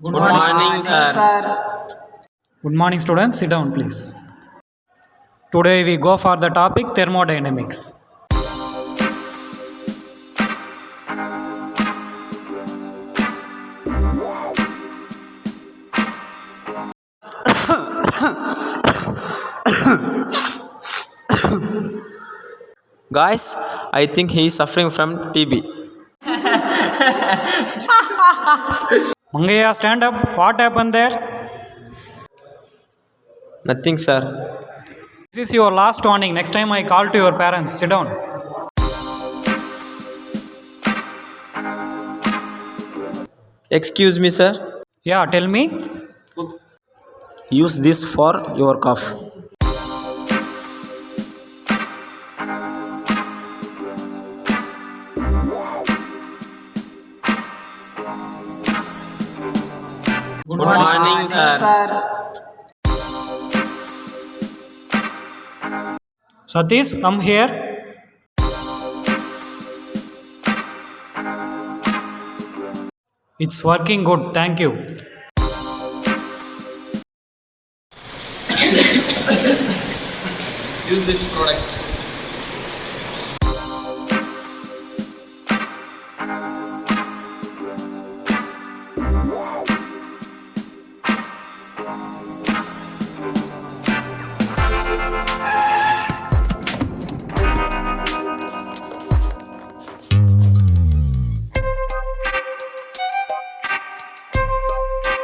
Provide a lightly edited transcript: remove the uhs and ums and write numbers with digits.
Good Good morning, morning, sir. Good morning, students. Sit down, please. Today we go for the topic thermodynamics. Guys, I think he is suffering from TB. Mangaya, stand up. What happened there? Nothing, sir. This is your last warning. Next time I call to your parents. Sit down. Excuse me, sir. Yeah, tell me. Use this for your cough. Good Good morning, sir. Satish, come here. It's working good. Thank you. Use this product.